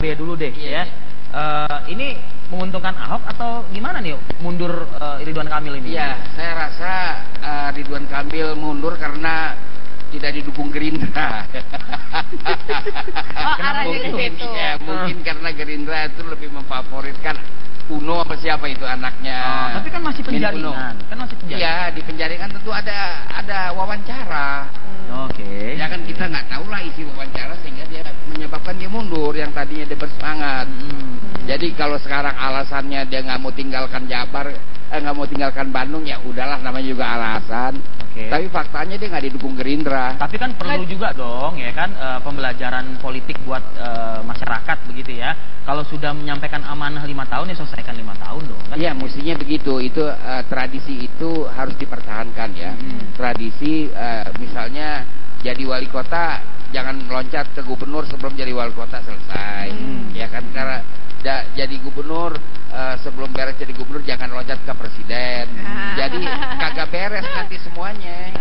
Babe dulu deh ya. Ini menguntungkan Ahok atau gimana nih mundur Ridwan Kamil ini? Iya, saya rasa Ridwan Kamil mundur karena tidak didukung Gerindra. Arahnya ke situ. Ya, mungkin karena Gerindra itu lebih memfavoritkan Uno apa siapa itu anaknya. Tapi kan masih penjaringan. Iya, di penjaringan tentu ada wawancara. Oke. Ya kan kita nggak tahu lah isi wawancara sehingga dia menyebabkan dia mundur yang tadinya dia bersemangat. Jadi kalau sekarang alasannya dia nggak mau tinggalkan Jabar, nggak mau tinggalkan Bandung, ya udahlah, namanya juga alasan. Tapi faktanya dia nggak didukung Gerindra. Tapi kan perlu juga dong ya kan pembelajaran politik buat masyarakat begitu ya. Kalau sudah menyampaikan amanah 5 tahun ya selesaikan 5 tahun dong kan? Iya, mestinya begitu. Itu tradisi itu harus dipertahankan ya. Tradisi misalnya jadi wali kota jangan loncat ke gubernur sebelum jadi wali kota selesai. Ya kan, karena jadi gubernur sebelum beres jadi gubernur jangan loncat ke presiden. Jadi kagak beres nanti semuanya.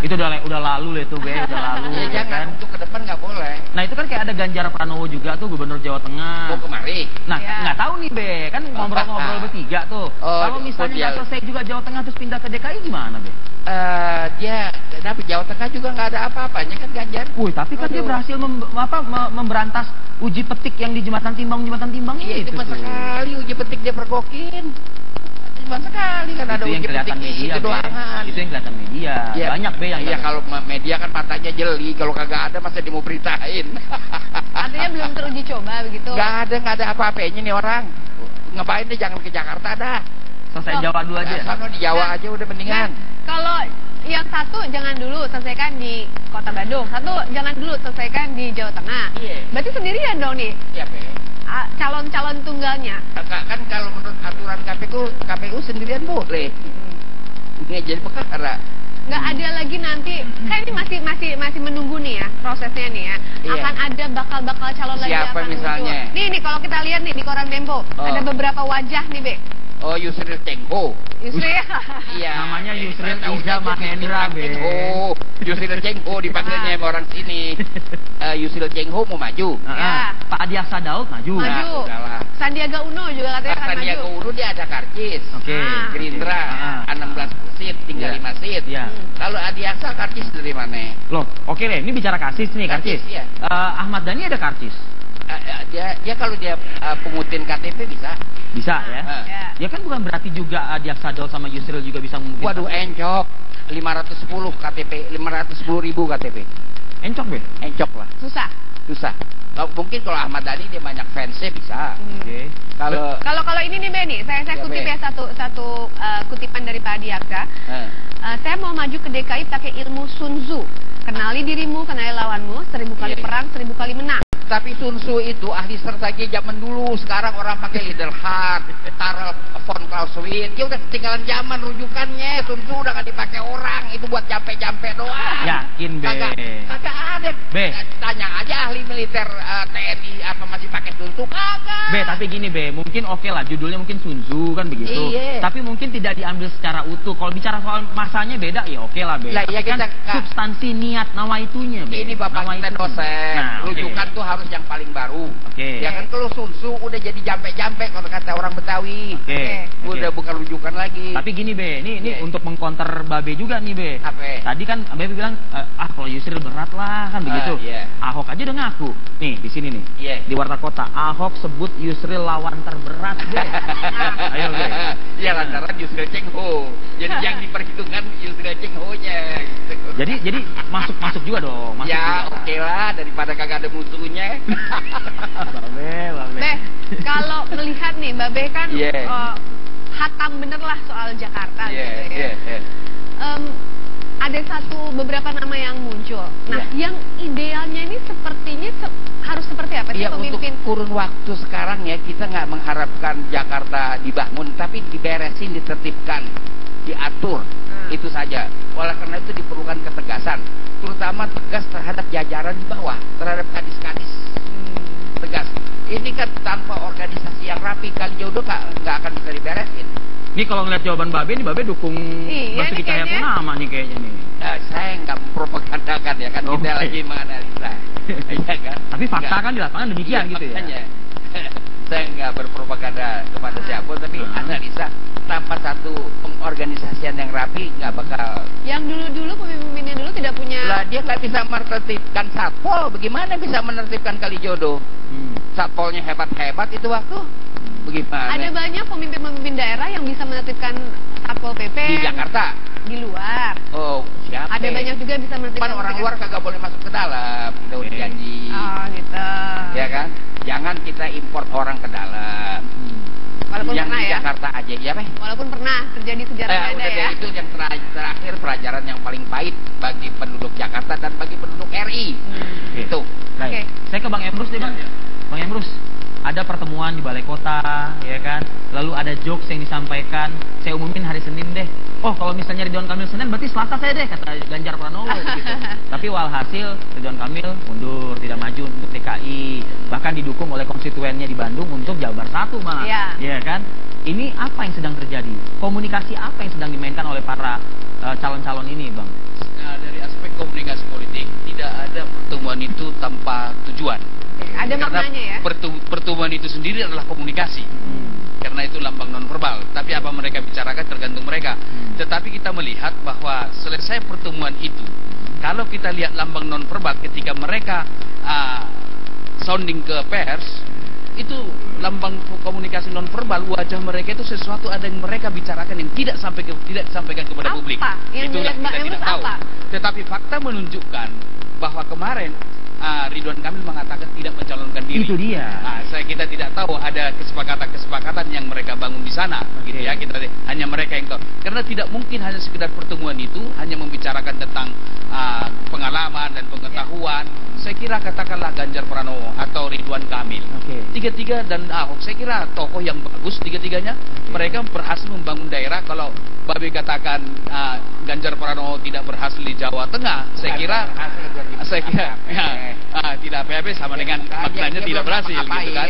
Itu udah lalu itu Be, udah lalu. Ya, jangan kan? Untuk ke depan nggak boleh. Nah itu kan kayak ada Ganjar Pranowo juga tuh gubernur Jawa Tengah. Mau kemari. Nah nggak tahu nih Be, kan ngobrol-ngobrol bertiga tuh. Kalau misalnya nggak selesai juga Jawa Tengah terus pindah ke DKI gimana Be? Tapi Jawa Tengah juga nggak ada apa-apanya kan Ganjar. Tapi kan dia berhasil memberantas uji petik yang di Jembatan Timbang Iya, itu masa sekali uji petik dia pergokin. Cuma sekali kan ada uji petik media, itu doangan. Itu yang kelihatan media. Ya, banyak Be yang. Iya, kalau media kan matanya jeli, kalau kagak ada masa dia mau beritain. Artinya belum teruji coba begitu. Nggak ada apa-apanya nih orang. Ngapain deh, jangan ke Jakarta dah. Selesai Jawa dulu aja. Sana di Jawa aja udah mendingan. Kalau yang satu jangan dulu selesaikan di Kota Bandung, satu jangan dulu selesaikan di Jawa Tengah. Berarti sendirian dong nih. Iya, Be. Calon-calon tunggalnya. Kan kalau menurut aturan KPU sendirian boleh. Nggak jadi perkara. Nggak ada lagi nanti, kan ini masih menunggu nih ya prosesnya nih ya. Akan ada bakal calon lagi yang akan misalnya? Muncul. Nih kalau kita lihat nih di koran Tempo, ada beberapa wajah nih Be. Oh, Yusril Cengho. Yusril. Iya. Namanya Yusril Iza Mahendra, Be. Oh, Yusril Cengho dipanggilnya sama orang sini. Yusril Cengho mau maju. Pak Adiaksa Daud maju. Nah, Sandiaga Uno juga katanya akan maju. Sandiaga Uno dia ada karcis. Gerindra 16 seat, tinggal 5 seat. Kalau Adiaksa karcis dari mana? Loh, oke deh, ini bicara karcis nih, karcis. Ahmad Dhani ada karcis. Dia kalau dia pungutin KTP bisa ya. Dia kan bukan berarti juga Adiaksa Daud sama Yusril juga bisa mungkin. Waduh, encok 510 KTP, 510.000 KTP. Encok Be? Encok lah. Susah. Mungkin kalau Ahmad Dhani dia banyak fansnya bisa. Kalau ini nih Be nih, saya kutip ya satu kutipan dari Pak Adiaksa. Saya mau maju ke DKI pakai ilmu Sun Tzu. Kenali dirimu, kenali lawanmu, 1000 kali perang, 1000 kali menang. Tapi Sun Tzu itu ahli strategi zaman dulu. Sekarang orang pakai Leaderhard, Karl von Clausewitz. Dia udah ketinggalan zaman rujukannya. Sun Tzu udah gak dipakai orang. Itu buat jampe-jampe doang. Yakin Be? Kagak ada. Be, tanya aja ahli militer TNI apa masih pakai Sun Tzu. Kagak. Be, tapi gini Be, mungkin oke lah judulnya mungkin Sun Tzu kan begitu. Tapi mungkin tidak diambil secara utuh. Kalau bicara soal masanya beda ya oke lah Be. Tapi kan substansi niat nawaitunya Be. Ini bapak kita dosen. Rujukan tuh harus yang paling baru. Ya kan, kalau Sun Tzu udah jadi jampe-jampe kalau kata orang Betawi. Udah bukan rujukan lagi. Tapi gini Be, ini untuk mengkonter Babe juga nih Be. Tadi kan Babe bilang kalau Yusril berat lah kan begitu. Ahok aja udah ngaku. Nih di sini nih. Di Warta Kota, Ahok sebut Yusril lawan terberat Be. Ayo Be. Ya lantaran Yusril Cengho. Jadi yang diperhitungkan Yusril Cengho-nya. Jadi masuk juga dong. Oke lah, daripada kagak ada musuhnya. Be, kalau melihat nih Babe kan hatam bener lah soal Jakarta gitu ya. Ada beberapa nama yang muncul. Nah, yang idealnya ini sepertinya harus seperti apa sih pemimpin? Untuk kurun waktu sekarang ya, kita nggak mengharapkan Jakarta dibangun, tapi diberesin, ditertibkan, diatur. Itu saja. Oleh karena itu diperlukan ketegasan, terutama tegas terhadap jajaran di bawah, terhadap kadis-kadis. Tegas. Ini kan tanpa organisasi yang rapi, kali jodoh nggak akan bisa diberesin. Ini kalau ngeliat jawaban Babe, nih Babe dukung Basuki Cahayapurnama nih kayaknya nih. Saya nggak mempropagandakan ya kan, kita lagi menganalisa. Iya kan? Tapi fakta kan di lapangan demikian gitu ya. Saya nggak berpropaganda kepada siapa, tapi analisa tanpa satu pengorganisasian yang rapi nggak bakal. Yang dulu-dulu pemimpinnya dulu tidak punya. Lah dia nggak bisa menertibkan satpol, bagaimana bisa menertibkan Kalijodo? Satpolnya hebat-hebat itu waktu. Bagaimana? Ada banyak pemimpin-pemimpin daerah yang bisa menertibkan satpol PP. Di Jakarta. Di luar. Oh, siapa? Ada banyak juga bisa menertibkan. Orang luar kagak boleh masuk ke dalam, kita udah janji. Oh gitu. Ya kan? Jangan kita import orang ke dalam. Walaupun yang pernah di ya. Jakarta aja ya, Walaupun pernah terjadi sejarah ada ya. Itu yang terakhir pelajaran yang paling pahit bagi penduduk Jakarta dan bagi penduduk RI. Itu. Oke. Saya ke Bang Emrus deh, Bang. Bang Emrus, ada pertemuan di Balai Kota, ya kan? Lalu ada jokes yang disampaikan. Saya umumin hari Senin deh. Oh, kalau misalnya Ridwan Kamil Senin, berarti Selasa saya deh, kata Ganjar Pranowo gitu. Tapi walhasil Ridwan Kamil mundur, tidak maju untuk DKI. Bahkan didukung oleh konstituennya di Bandung untuk Jabar 1, Bang. Iya kan? Ini apa yang sedang terjadi? Komunikasi apa yang sedang dimainkan oleh para calon-calon ini, Bang? Nah, dari aspek komunikasi politik, tidak ada pertemuan itu tanpa tujuan. Ada maknanya ya. Pertemuan itu sendiri adalah komunikasi. Karena itu lambang nonverbal. Tapi apa mereka bicarakan tergantung mereka. Tetapi kita melihat bahwa selesai pertemuan itu, kalau kita lihat lambang nonverbal ketika mereka sounding ke pers, itu lambang komunikasi nonverbal, wajah mereka itu sesuatu ada yang mereka bicarakan yang tidak disampaikan kepada publik. Itulah kita tidak tahu. Tetapi fakta menunjukkan bahwa kemarin Ridwan Kamil mengatakan tidak mencalonkan diri. Itu dia. Kita tidak tahu ada kesepakatan yang mereka bangun di sana, gitu ya. Kita hanya mereka yang tahu. Karena tidak mungkin hanya sekedar pertemuan itu hanya membicarakan tentang pengalaman dan pengetahuan. Saya kira katakanlah Ganjar Pranowo atau Ridwan Kamil. Tiga-tiga dan Ahok, saya kira tokoh yang bagus tiga-tiganya. Mereka berhasil membangun daerah. Kalau Babe katakan Ganjar Pranowo tidak berhasil di Jawa Tengah, saya kira tidak PHP sama dengan maknanya tidak berhasil gitu kan.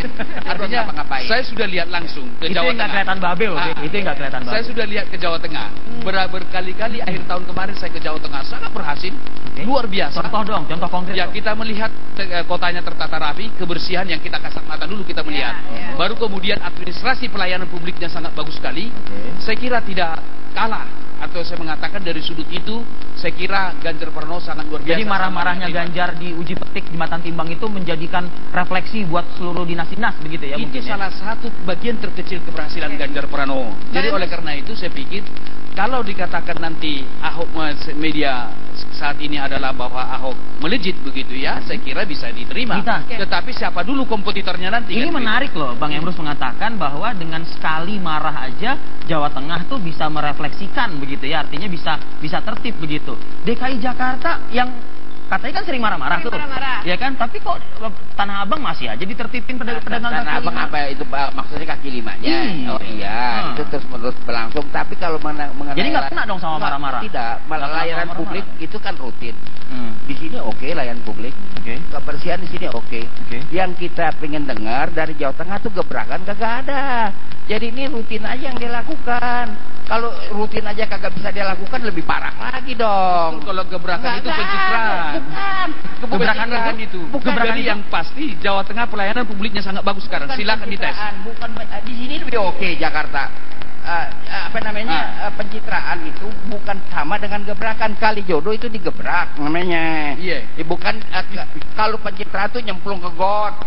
Artinya saya sudah lihat langsung ke Jawa Tengah. Itu nggak kelihatan Babe loh. Itu nggak kelihatan Babe. Saya sudah lihat ke Jawa Tengah. Berkali-kali akhir tahun kemarin saya ke Jawa Tengah, sangat berhasil. Luar biasa. Contoh dong, contoh konkret. Ya, kita melihat kotanya tertata rapi, kebersihan yang kita kasat mata dulu kita melihat. Baru kemudian administrasi pelayanan publiknya sangat bagus sekali. Saya kira tidak kalah, atau saya mengatakan dari sudut itu saya kira Ganjar Pranowo sangat luar biasa. Jadi marah-marahnya Ganjar di uji petik di Matan Timbang itu menjadikan refleksi buat seluruh dinas-dinas begitu ya? Itu salah satu bagian terkecil keberhasilan Ganjar Pranowo. Jadi oleh karena itu saya pikir kalau dikatakan nanti Ahok media saat ini adalah bahwa Ahok melejit begitu ya, saya kira bisa diterima. Tetapi siapa dulu kompetitornya nanti? Ini menarik loh, Bang Emrus mengatakan bahwa dengan sekali marah aja Jawa Tengah tuh bisa merefleksikan begitu ya, artinya bisa tertib begitu. DKI Jakarta yang katanya kan sering marah-marah tuh, ya kan? Tapi kok Tanah Abang masih aja ditertipin pedagang kaki lima. Tanah Abang apa itu maksudnya kaki limanya? Oh iya, itu terus menerus berlangsung. Tapi kalau mengenai jadi nggak kena dong sama marah-marah? Tidak, layanan publik itu kan rutin. Di sini oke, layanan publik. Kebersihan di sini oke. Yang kita pengen dengar dari Jawa Tengah tuh gebrakan kagak ada. Jadi ini rutin aja yang dilakukan. Kalau rutin aja kagak bisa dilakukan, lebih parah lagi dong. Kalau gebrakan itu pencitraan. Gebrakan itu. Jadi yang pasti Jawa Tengah pelayanan publiknya sangat bagus sekarang. Silakan dites. Bukan di sini lebih oke Jakarta. Pencitraan itu bukan sama dengan gebrakan. Kalijodo itu digebrak namanya. Bukan kalau pencitraan itu nyemplung ke got,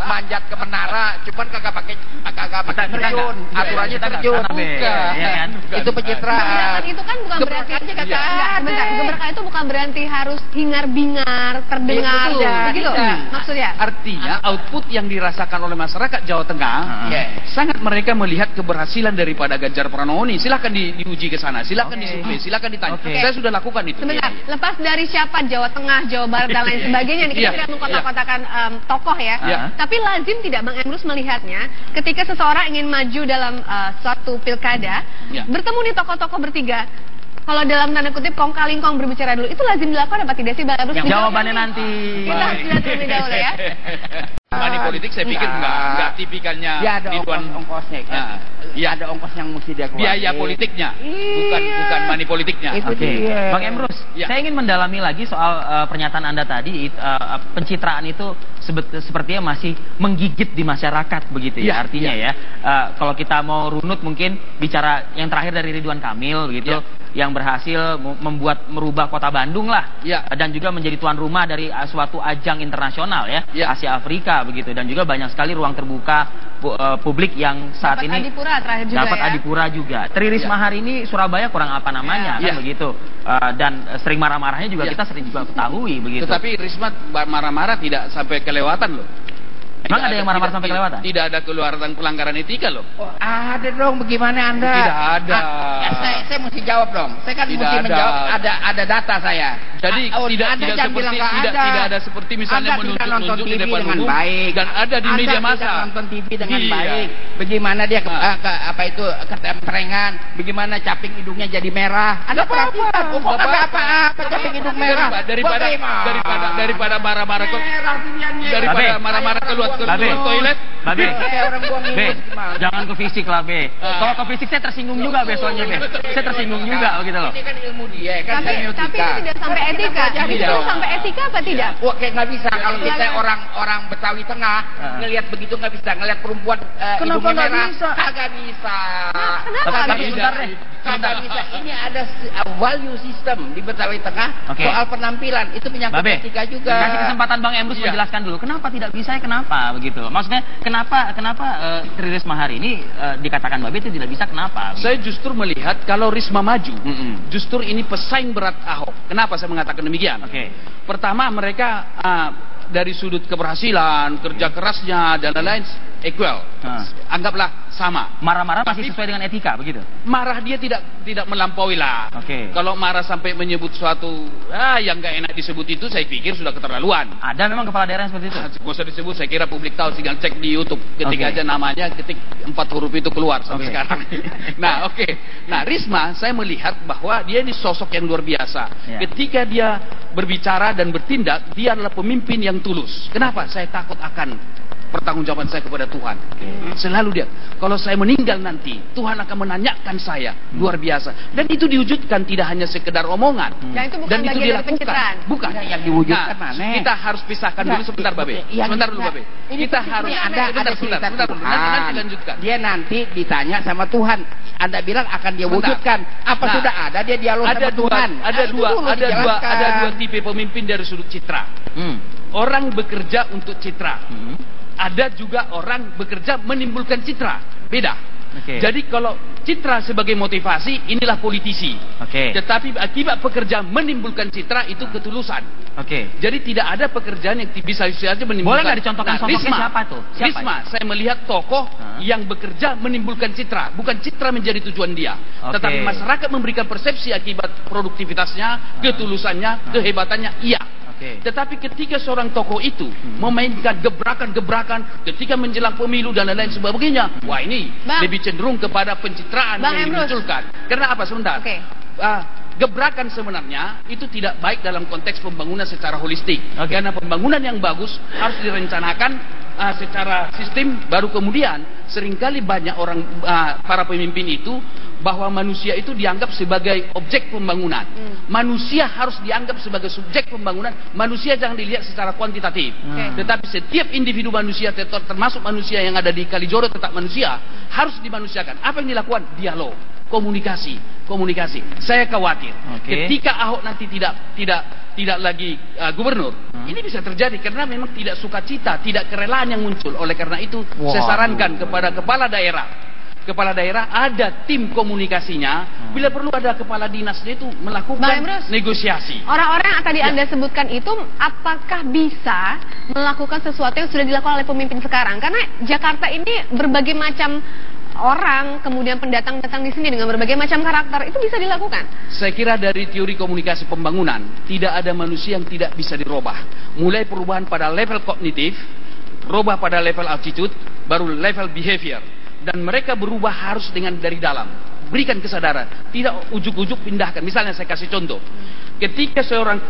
manjat ke menara, cuman kagak pakai terjun. Aturannya terjun. Bukan. Itu pencitraan. Gebrakan itu kan bukan berarti gebrakan itu bukan berarti harus hingar-bingar, terdengar begitu maksudnya. Artinya output yang dirasakan oleh masyarakat Jawa Tengah sangat mereka melihat keberhasilan daripada Ganjar Pranowo ini. Silahkan diuji ke sana, silahkan disurvei, silahkan ditanya. Saya sudah lakukan itu. Sebentar, lepas dari siapa Jawa Tengah, Jawa Barat dan lain sebagainya, kita tidak mengkotak-kotakan tokoh ya. Tapi lazim tidak Bang Emrus melihatnya ketika seseorang ingin maju dalam suatu pilkada, bertemu nih tokoh-tokoh bertiga. Kalau dalam tanda kutip kong kali kong berbicara dulu, itu lazim dilakukan apa tidak sih Bang Emrus? Jawabannya nanti. Kita harus lihat terlebih dahulu ya. Money politik saya pikir enggak tipikalnya ya ada ongkosnya kan. Ya ada ongkos yang mesti dia keluar. Biaya politiknya, bukan money politiknya. Oke. Bang Emrus, saya ingin mendalami lagi soal pernyataan Anda tadi, pencitraan itu sepertinya masih menggigit di masyarakat begitu ya, artinya ya. Kalau kita mau runut mungkin bicara yang terakhir dari Ridwan Kamil begitu, yang berhasil merubah kota Bandung lah, dan juga menjadi tuan rumah dari suatu ajang internasional ya, Asia Afrika begitu, dan juga banyak sekali ruang terbuka publik yang saat ini Adipura terakhir juga dapat Adipura juga. Tri Risma hari ini Surabaya kurang apa namanya kan begitu, dan sering marah-marahnya juga kita sering juga ketahui begitu. Tetapi Risma marah-marah tidak sampai kelewatan loh. Emang ada yang marah-marah sampai kelewatan? Tidak ada keluaran pelanggaran etika loh. Oh, ada dong, bagaimana Anda? Tidak ada. Saya mesti jawab dong. Saya kan mesti menjawab, ada data saya. Jadi tidak ada seperti misalnya menunjuk di depan umum dan ada di media massa. Nonton TV dengan baik. Bagaimana dia ketemperengan, bagaimana caping hidungnya jadi merah. Ada perhatikan. Apa caping hidung merah? Daripada marah-marah keluar toilet. Babe, jangan ke fisik lah, Be. Kalau ke fisik saya tersinggung juga besoknya, Be. Saya tersinggung juga begitu loh. Ini kan ilmu dia, kan tapi ini tidak sampai etika. Itu sampai etika apa tidak? Wah, kayak nggak bisa. Kalau kita orang Betawi Tengah ngelihat begitu nggak bisa, ngelihat perempuan hidungnya merah, kagak bisa. Tapi sebentar deh. Kagak bisa. Ini ada value system di Betawi Tengah soal penampilan, itu menyangkut etika juga. Kasih kesempatan Bang Emrus menjelaskan dulu kenapa tidak bisa, kenapa begitu. Maksudnya kenapa Tri Risma hari ini dikatakan Babe itu tidak bisa, kenapa? Saya justru melihat kalau Risma maju, justru ini pesaing berat Ahok. Kenapa saya mengatakan demikian? Pertama, mereka dari sudut keberhasilan, kerja kerasnya dan lain-lain equal. Anggaplah sama. Marah-marah masih sesuai dengan etika begitu. Marah dia tidak melampaui lah. Kalau marah sampai menyebut suatu yang nggak enak disebut itu, saya pikir sudah keterlaluan. Ada memang kepala daerah yang seperti itu. Nggak usah disebut, saya kira publik tahu, tinggal cek di YouTube. Ketik aja namanya, ketik 4 huruf itu keluar sampai sekarang. Nah, Nah, Risma saya melihat bahwa dia ini sosok yang luar biasa. Ketika dia berbicara dan bertindak, dia adalah pemimpin yang tulus. Kenapa? Saya takut akan pertanggungjawaban saya kepada Tuhan. Selalu dia, kalau saya meninggal nanti, Tuhan akan menanyakan saya. Luar biasa. Dan itu diwujudkan, tidak hanya sekedar omongan. Dan itu dilakukan. Bukan yang diwujudkan. Kita harus pisahkan dulu sebentar, Babe. Sebentar dulu, Babe. Kita harus sebentar. Nanti lanjutkan. Dia nanti ditanya sama Tuhan. Anda bilang akan dia wujudkan. Apa sudah ada dia dialog sama Tuhan? Ada dua tipe pemimpin dari sudut citra. Orang bekerja untuk citra. Ada juga orang bekerja menimbulkan citra. Beda. Jadi kalau citra sebagai motivasi, inilah politisi. Tetapi akibat pekerjaan menimbulkan citra, itu ketulusan. Jadi tidak ada pekerjaan yang bisa saja menimbulkan. Boleh nggak dicontohkan sosoknya siapa tuh? Risma, saya melihat tokoh yang bekerja menimbulkan citra. Bukan citra menjadi tujuan dia. Tetapi masyarakat memberikan persepsi akibat produktivitasnya, ketulusannya, kehebatannya, iya. Tetapi ketika seorang tokoh itu memainkan gebrakan-gebrakan ketika menjelang pemilu dan lain-lain sebagainya, wah ini lebih cenderung kepada pencitraan yang dimunculkan. Karena apa? Sebentar. Gebrakan sebenarnya itu tidak baik dalam konteks pembangunan secara holistik. Karena pembangunan yang bagus harus direncanakan secara sistem, baru kemudian seringkali banyak orang para pemimpin itu bahwa manusia itu dianggap sebagai objek pembangunan. Manusia harus dianggap sebagai subjek pembangunan. Manusia jangan dilihat secara kuantitatif. Tetapi setiap individu manusia, termasuk manusia yang ada di Kalijodo, tetap manusia, harus dimanusiakan. Apa yang dilakukan? Dialog, komunikasi. Saya khawatir ketika Ahok nanti tidak lagi gubernur, ini bisa terjadi karena memang tidak sukacita, tidak kerelaan yang muncul. Oleh karena itu, saya sarankan kepada kepala daerah ada tim komunikasinya. Bila perlu ada kepala dinasnya itu melakukan negosiasi. Orang-orang yang tadi Anda sebutkan itu, apakah bisa melakukan sesuatu yang sudah dilakukan oleh pemimpin sekarang? Karena Jakarta ini berbagai macam orang, kemudian pendatang-datang di sini dengan berbagai macam karakter, itu bisa dilakukan. Saya kira dari teori komunikasi pembangunan, tidak ada manusia yang tidak bisa dirubah. Mulai perubahan pada level kognitif, berubah pada level attitude, baru level behavior. Dan mereka berubah harus dari dalam. berikan kesadaran, tidak ujuk-ujuk pindahkan. Misalnya saya kasih contoh, ketika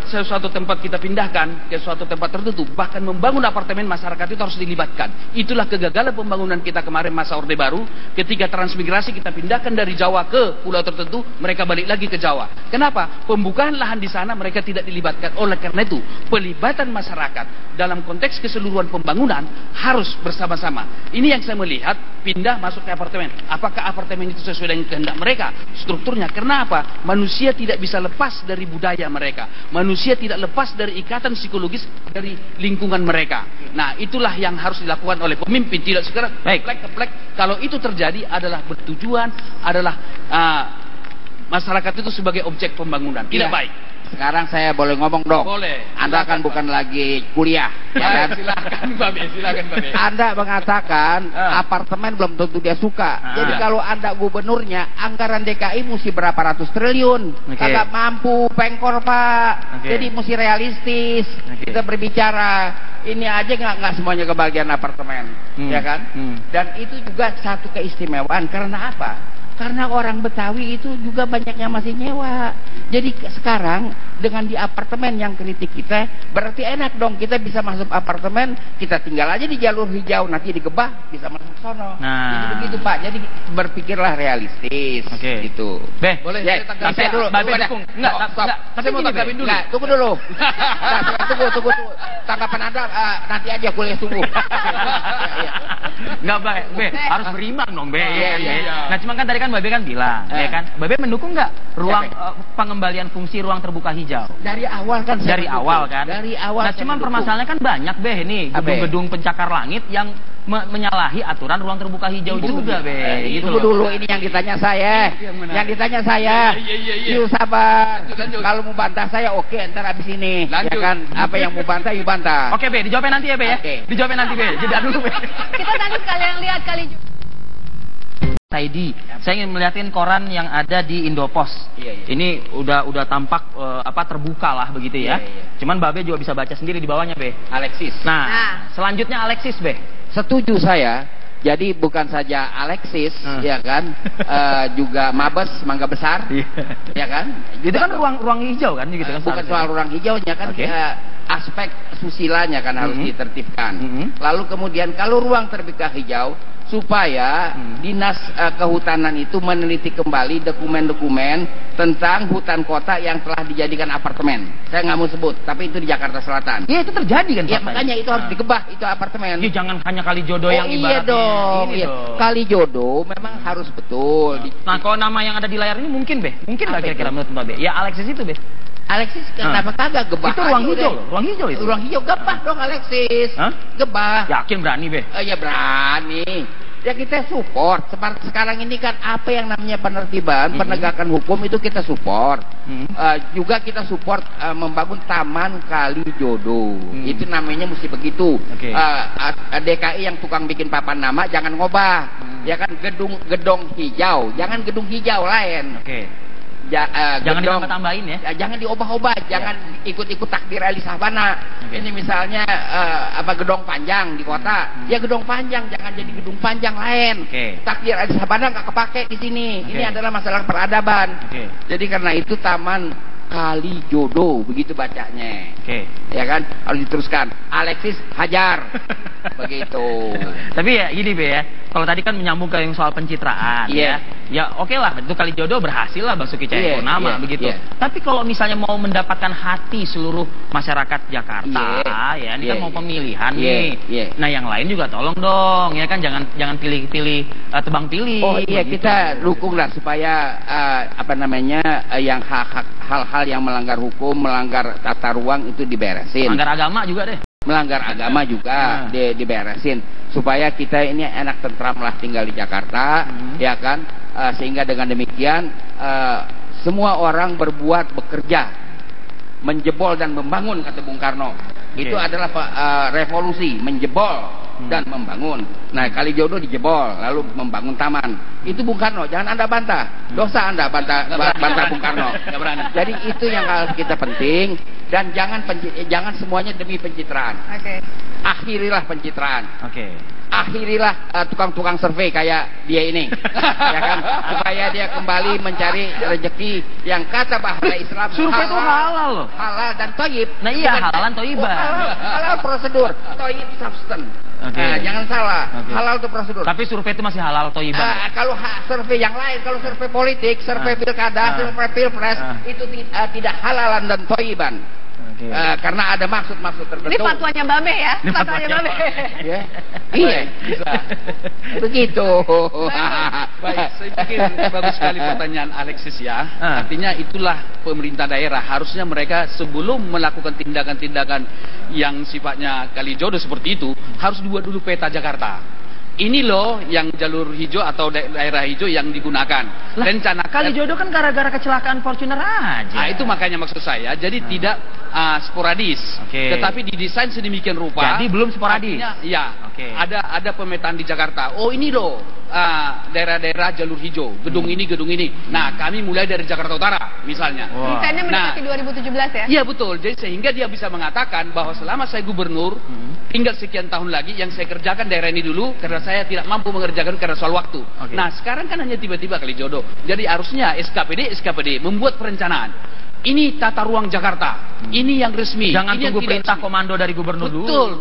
sesuatu tempat kita pindahkan ke suatu tempat tertentu, bahkan membangun apartemen, masyarakat itu harus dilibatkan. Itulah kegagalan pembangunan kita kemarin masa Orde Baru, ketika transmigrasi kita pindahkan dari Jawa ke pulau tertentu, mereka balik lagi ke Jawa. Kenapa? Pembukaan lahan di sana mereka tidak dilibatkan. Oleh karena itu, pelibatan masyarakat dalam konteks keseluruhan pembangunan harus bersama-sama. Ini yang saya melihat, pindah masuk ke apartemen. Apakah apartemen itu sesuai dengan kehendak mereka? Strukturnya. Karena apa? Manusia tidak bisa lepas dari budaya mereka. Manusia tidak lepas dari ikatan psikologis dari lingkungan mereka. Nah, itulah yang harus dilakukan oleh pemimpin. Tidak sekedar keplek. Kalau itu terjadi adalah bertujuan, adalah masyarakat itu sebagai objek pembangunan. Tidak baik. Sekarang saya boleh ngomong dong? Boleh. Anda kan bukan lagi kuliah, ya kan? Silakan Babe. Anda mengatakan apartemen belum tentu dia suka. Jadi kalau Anda gubernurnya, anggaran DKI mesti berapa ratus triliun. Kagak mampu, pengkor Pak. Jadi mesti realistis. Kita berbicara. Ini aja nggak semuanya kebagian apartemen, ya kan? Dan itu juga satu keistimewaan. Karena apa? Karena orang Betawi itu juga banyak yang masih nyewa. Jadi sekarang dengan di apartemen yang kritik kita, berarti enak dong, kita bisa masuk apartemen, kita tinggal aja di jalur hijau, nanti digebah bisa masuk sono. Jadi begitu Pak. Jadi berpikirlah realistis. Gitu. Boleh ya, saya tanggapi dulu. Enggak, tapi mau tanggapin dulu. Tunggu dulu. Tunggu. Tanggapan Anda nanti aja kuliah tunggu. Enggak, Be, harus berimbang dong, Be. Nah, cuma kan tadi kan Babe kan bilang, ya kan? Babe mendukung nggak ruang pengembalian fungsi ruang terbuka hijau? Dari awal kan. Dari awal kan. Nah, cuma permasalahannya kan banyak, Be, ini gedung-gedung pencakar langit yang menyalahi aturan ruang terbuka hijau juga, Be. Gitu dulu, ini yang ditanya saya. Yang ditanya saya. Yuk sabar. Kalau mau bantah saya oke, ntar abis ini. Ya kan? Apa yang mau bantah, yuk bantah. Oke, Be, dijawabin nanti ya, Be ya. Dijawabin nanti, Be. Jeda dulu, Be. Kita tadi sekalian lihat kali saya ingin melihatin koran yang ada di Indopos. Ini udah tampak terbuka lah begitu ya. Cuman Babe juga bisa baca sendiri di bawahnya, Be. Alexis. Nah, selanjutnya Alexis, Be. Setuju saya. Jadi bukan saja Alexis, ya kan, juga Mabes, Mangga Besar, ya kan. Itu kan ruang hijau kan, gitu kan. Bukan soal ruang hijaunya kan, aspek susilanya kan harus ditertibkan. Lalu kemudian kalau ruang terbuka hijau, supaya dinas kehutanan itu meneliti kembali dokumen-dokumen tentang hutan kota yang telah dijadikan apartemen. Saya nggak mau sebut, tapi itu di Jakarta Selatan. Iya, itu terjadi kan? Ya makanya itu harus digebah, itu apartemen. Ya jangan hanya Kalijodo yang ibaratnya. Dong. Kalijodo memang harus betul. Nah, kalau nama yang ada di layar ini mungkin, Be? Mungkin nggak kira-kira menurut Mbak Be? Ya Alexis itu, Be. Alexis kenapa kagak gebah? Itu ruang hijau loh, ruang hijau itu. Ruang hijau gebah dong Alexis. Gebah. Yakin berani, Be? Ya berani. Ya kita support. Seperti sekarang ini kan apa yang namanya penertiban, penegakan hukum itu kita support. Juga kita support membangun Taman Kalijodo. Itu namanya mesti begitu. DKI yang tukang bikin papan nama jangan ngubah. Ya kan gedung hijau, jangan gedung hijau lain. Jangan ditambah-tambahin ya. Jangan diubah-ubah, jangan ikut-ikut takdir Ali Sabana. Ini misalnya gedong panjang di kota, ya gedong panjang, jangan jadi gedung panjang lain. Takdir Ali Sabana nggak kepake di sini. Ini adalah masalah peradaban. Jadi karena itu Taman Kalijodo, begitu bacanya. Ya kan, harus diteruskan. Alexis hajar. Begitu. Tapi ya gini, Be ya. Kalau tadi kan menyambung ke yang soal pencitraan ya. Ya oke lah, itu Kalijodo berhasil lah Basuki Cahayapurnama begitu. Tapi kalau misalnya mau mendapatkan hati seluruh masyarakat Jakarta ya, ini kan mau pemilihan nih. Nah, yang lain juga tolong dong ya kan, jangan pilih-pilih tebang pilih. Oh iya, kita dukung lah supaya yang hal-hal yang melanggar hukum, melanggar tata ruang itu diberesin. Melanggar agama juga deh. Melanggar agama juga diberesin supaya kita ini enak tentram lah tinggal di Jakarta, ya kan, sehingga dengan demikian semua orang bekerja menjebol dan membangun, kata Bung Karno. Itu adalah revolusi, menjebol dan membangun. Nah, Kalijodo dijebol lalu membangun taman. Itu Bung Karno, jangan Anda bantah. Dosa Anda bantah Bung Karno. Jadi itu yang harus kita penting, dan jangan semuanya demi pencitraan. Akhirilah pencitraan. akhirilah tukang-tukang survei kayak dia ini, ya kan, supaya dia kembali mencari rezeki yang kata bahasa Islam. Survei itu halal loh. Halal dan thayyib. Nah iya, halalan thayyiban. Halal prosedur, thayyib substance. Okay. Jangan salah, halal itu prosedur. Tapi survei itu masih halal thayyiban. Kalau survei yang lain, kalau survei politik, survei pilkada, survei pilpres, itu tidak halalan dan thayyiban. Okay. Karena ada maksud-maksud tertentu. Ini fatwanya Babe ya? Fatwanya Babe. Ya. Iya, bisa. Begitu. Baik, saya pikir bagus sekali pertanyaan Alexis ya. Artinya itulah pemerintah daerah. Harusnya mereka sebelum melakukan tindakan-tindakan yang sifatnya kalijodo seperti itu, harus dibuat dulu peta Jakarta. Ini loh yang jalur hijau atau daerah hijau yang digunakan. Rencana kalijodo kan gara-gara kecelakaan Fortuner aja. Itu makanya maksud saya. Jadi tidak sporadis, tetapi didesain sedemikian rupa. Jadi belum sporadis. Iya. Ada pemetaan di Jakarta. Oh ini loh daerah-daerah jalur hijau. Gedung ini, gedung ini. Nah kami mulai dari Jakarta Utara misalnya. Desainnya mendekati 2017 ya? Iya betul. Jadi sehingga dia bisa mengatakan bahwa selama saya gubernur, tinggal sekian tahun lagi yang saya kerjakan daerah ini dulu karena saya tidak mampu mengerjakan karena soal waktu. Nah sekarang kan hanya tiba-tiba kalijodo. Jadi harusnya SKPD membuat perencanaan. Ini tata ruang Jakarta. Ini yang resmi. Jangan ini tunggu perintah komando dari gubernur dulu. Betul.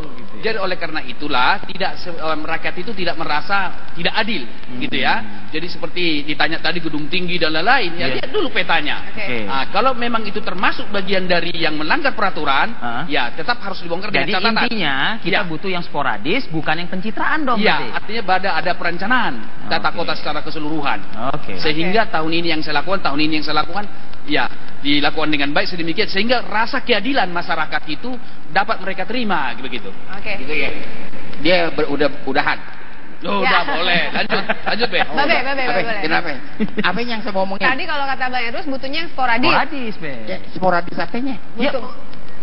Jadi oleh karena itulah rakyat itu tidak merasa tidak adil, gitu ya. Jadi seperti ditanya tadi gedung tinggi dan lain-lain, ya lihat dulu petanya. Kalau memang itu termasuk bagian dari yang melanggar peraturan, ya tetap harus dibongkar dengan catatan. Jadi intinya kita butuh yang sporadis, bukan yang pencitraan dong. Iya, artinya ada perencanaan tata kota secara keseluruhan. Sehingga tahun ini yang saya lakukan, tahun ini yang saya lakukan, ya dilakukan dengan baik sedemikian sehingga rasa keadilan masyarakat itu dapat mereka terima begitu. Gitu ya. Dia udahan. Udah boleh. Lanjut Be. Babe, boleh. Kenapa? Apa yang saya mau ngomongin? Tadi kalau kata Bang Edrus butuhnya yang sporadis. Sporadis, Be. Ya, sporadis apanya?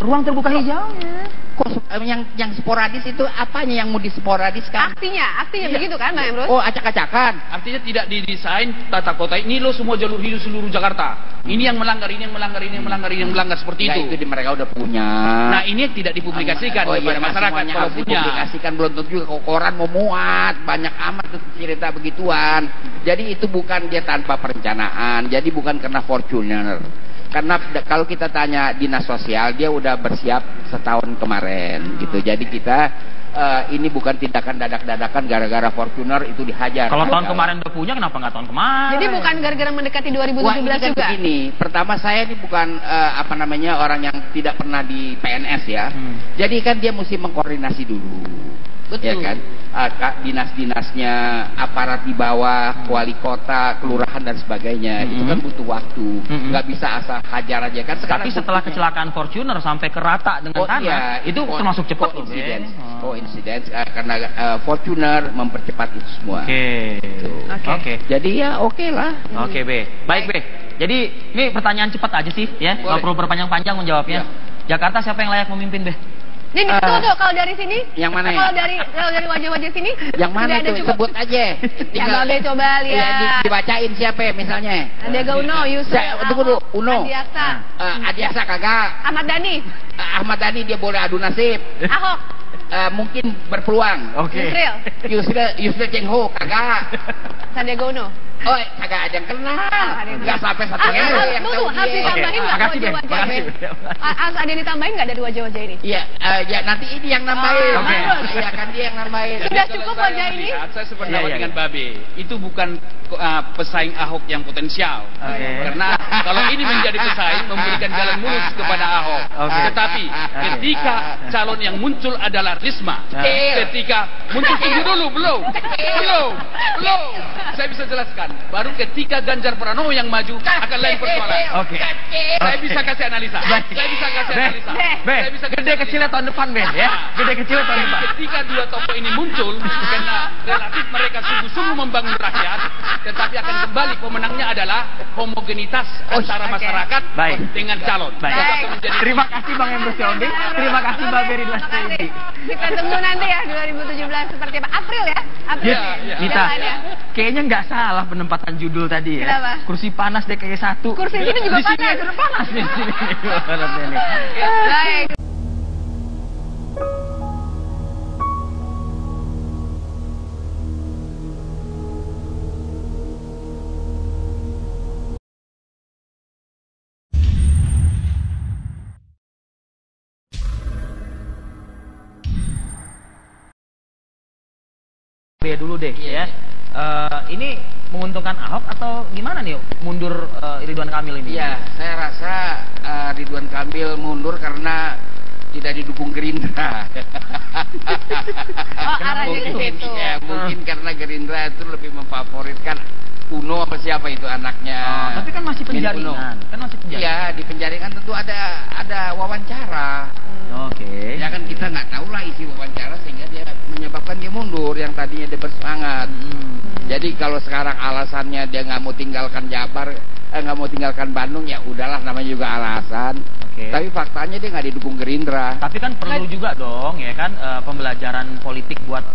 Ruang terbuka hijaunya. Kok yang sporadis itu apanya yang mau disporadiskan? Aksinya begitu kan Bang Emrus? Oh, acak-acakan. Artinya tidak didesain tata kota ini lo semua jalur hijau seluruh Jakarta. Ini yang melanggar, ini yang melanggar, ini yang melanggar, ini yang melanggar seperti itu. Itu mereka udah punya. Nah, ini yang tidak dipublikasikan kepada masyarakat kalau punya. Dipublikasikan belum tentu juga koran mau muat, banyak amat tuh cerita begituan. Jadi itu bukan dia tanpa perencanaan. Jadi bukan karena Fortuner. Karena kalau kita tanya dinas sosial, dia udah bersiap setahun kemarin gitu. Jadi kita ini bukan tindakan dadak-dadakan gara-gara Fortuner itu dihajar. Kalau tahun kemarin udah punya, kenapa nggak tahun kemarin? Jadi bukan gara-gara mendekati 2017 Wah, ini kan juga? Begini, pertama saya ini bukan orang yang tidak pernah di PNS ya. Jadi kan dia mesti mengkoordinasi dulu. Betul. Ya kan? Dinas-dinasnya, aparat di bawah, wali kota, kelurahan dan sebagainya. Itu kan butuh waktu. Nggak bisa asal hajar aja kan. Tapi setelah kecelakaan Fortuner sampai ke rata dengan tanah, itu termasuk cepat. Insiden karena Fortuner mempercepat itu semua. Oke. Jadi ya oke lah. Oke, Be. Baik, Be. Jadi ini pertanyaan cepat aja sih ya. Nggak perlu berpanjang-panjang menjawabnya. Jakarta siapa yang layak memimpin, Be? Nih, tuh kalau dari sini. Yang mana ya? Kalau dari wajah-wajah sini. Yang mana itu? Sebut aja. Yang Babe coba lihat. Dibacain siapa ya, misalnya? Sandiaga Uno, Yusril, tunggu dulu, Uno. Adiaksa. Adiaksa kagak. Ahmad Dhani. Ahmad Dhani dia boleh adu nasib. Ahok. Mungkin berpeluang. Yusril Cengho kagak. Sandiaga Uno. Oh, kagak ada yang kenal. Enggak sampai satu yang tahu. Harus ditambahin enggak wajah-wajah? Harus ada yang ditambahin enggak dari wajah-wajah ini? Iya, ya nanti ini yang nambahin. Iya kan dia yang nambahin. Sudah cukup wajah ini? Saya sependapat dengan Babe. Itu bukan pesaing Ahok yang potensial. Karena kalau ini menjadi pesaing memberikan jalan mulus kepada Ahok. Tetapi ketika calon yang muncul adalah Risma, ketika muncul belum. Saya bisa jelaskan. Baru ketika Ganjar Pranowo yang maju akan lain persoalan. Saya bisa kasih analisa. Gede kecilnya tahun depan, Ben ya. Gede kecilnya tahun depan. Ketika dua tokoh ini muncul, karena relatif mereka sungguh-sungguh membangun rakyat, tetapi akan kembali pemenangnya adalah homogenitas antara masyarakat dengan calon. Terima kasih Bang Emrus Siombing. Terima kasih Mbak Beri Dlasdewi. Kita tunggu nanti ya 2017 seperti apa? April ya? April. Kita kayaknya nggak salah penempatan judul tadi ya. Kenapa? Kursi panas DKI 1. Kursi ini juga panas. Di sini aja panas nih. Baik. Be dulu deh ya. Ini menguntungkan Ahok atau gimana nih mundur Ridwan Kamil ini? Ya, saya rasa Ridwan Kamil mundur karena tidak didukung Gerindra. Mungkin karena Gerindra itu lebih memfavoritkan Uno apa siapa itu anaknya. Tapi kan masih penjaringan. Iya, di penjaringan tentu ada wawancara. Oke. Ya kan kita nggak tahu lah isi wawancara sehingga dia menyebabkan dia mundur yang tadinya dia bersemangat. Jadi kalau sekarang alasannya dia nggak mau tinggalkan Jabar, nggak mau tinggalkan Bandung, ya udahlah, namanya juga alasan. Tapi faktanya dia nggak didukung Gerindra. Tapi kan perlu juga dong ya kan pembelajaran politik buat